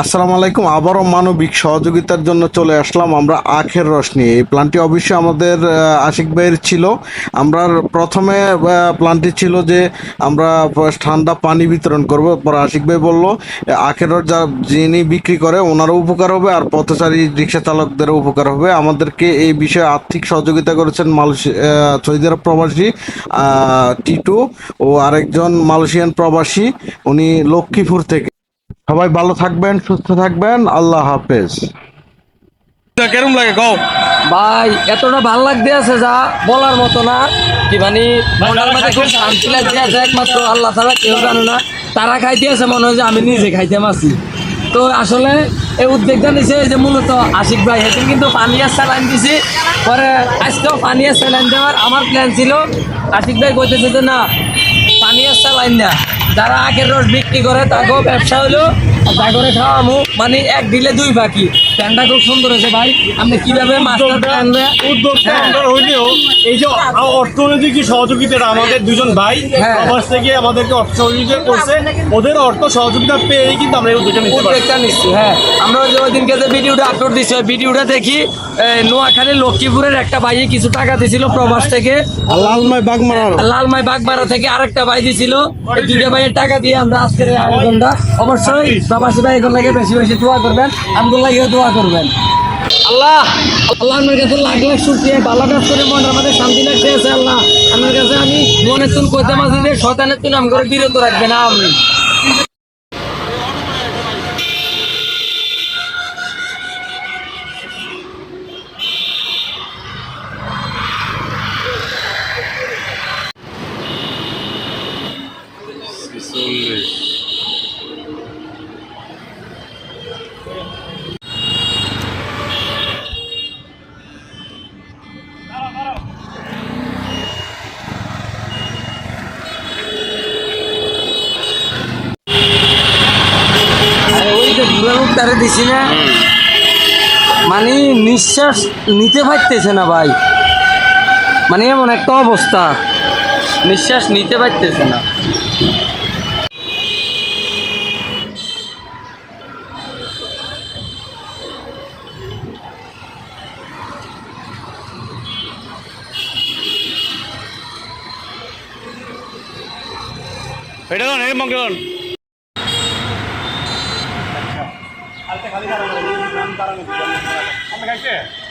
আসসালামু আলাইকুম। আবারও মানবিক সহযোগিতার জন্য চলে আসলাম আমরা আখের রস নিয়ে। এই প্ল্যানটি অবশ্যই আমাদের আশিক ভাইয়ের ছিল। আমরা প্রথমে প্ল্যানটি ছিল যে আমরা ঠান্ডা পানি বিতরণ করব, পর আশিক ভাই বলল আখের রস যা যিনি বিক্রি করে ওনারও উপকার হবে আর পথচারী রিক্সা চালকদেরও উপকার হবে। আমাদেরকে এই বিষয়ে আর্থিক সহযোগিতা করেছেন সৌদি আরব প্রবাসী টিটু ও আরেকজন মালয়েশিয়ান প্রবাসী, উনি লক্ষ্মীপুর থেকে। সবাই ভালো থাকবেন, সুস্থ থাকবেন, আল্লাহ হাফেজ। কেরম লাগে কও ভাই, এতটা ভাল লাগতে আছে যা বলার মতো না। কি মানে মনের মধ্যে খুব শান্তি লাগতে আছে, একমাত্র আল্লাহ ছাড়া কেউ জানে না। তারা খাইতে আছে, মনে হয় যে আমি নিজে খাইতে আছি। তো আসলে এই উদ্যোগটা নিছে এই যে মূলত আশিক ভাই, সেদিন কিন্তু পানিয়ার স্যালাইন দিছি, পরে আজকেও পানিয়ার স্যালাইন দেওয়ার আমার প্ল্যান ছিল। আশিক ভাই কইতেছে যে না, পানিয়ার স্যালাইন না, যারা আখের রস বিক্রি করে তাকেও ব্যবসা হলো, তা করে খাওয়ামু, মানে এক দিলে দুই পাখি। প্ল্যানটা খুব সুন্দর হয়েছে ভাই। আপনি কিভাবে উদ্যোগটা আমরা হইলেও এই যে অর্থনৈতিক সহযোগিতাটা আমাদের দুজন ভাই প্রবাস থেকে আমাদেরকে অর্থ সহযোগিতা করছে, ওদের অর্থ সহযোগিতা পেয়েই কিন্তু আমরা এই উদ্যোগটা নিচ্ছি। হ্যাঁ, আমরা ওই যে ওই দিনকে যে ভিডিওটা আপলোড দিচ্ছি, ওই ভিডিওটা দেখি নোয়াখালী লক্ষ্মীপুরের একটা ভাই কিছু টাকা দিছিল প্রবাস থেকে, লালমাই বাগমারা থেকে আরেকটা ভাই দিছিল। এই দুইটা ভাইয়ের টাকা দিয়ে আমরা আজকের আয়োজনটা, অবশ্যই প্রবাসী ভাই এগুলো লাগে বেশি বেশি দোয়া করবেন, আমগুলো লাগে দোয়া করবেন। আল্লাহ আমার কাছে লাখ লাখ শুকরিয়া, ভালো কাজ করে মনের মধ্যে শান্তি লাগতে আছে। আল্লাহ আমার কাছে আমি মনের তুন কইতে মাঝে যে শয়তানের তুন আমি করে বিরত রাখবে না। আমি তারে দিছি না, মানে নিঃশ্বাস নিতে পারতেছে না ভাই, মানে এমন একটা অবস্থা, নিঃশ্বাস নিতে পারতেছে না। এটা এই মঙ্গলন খালি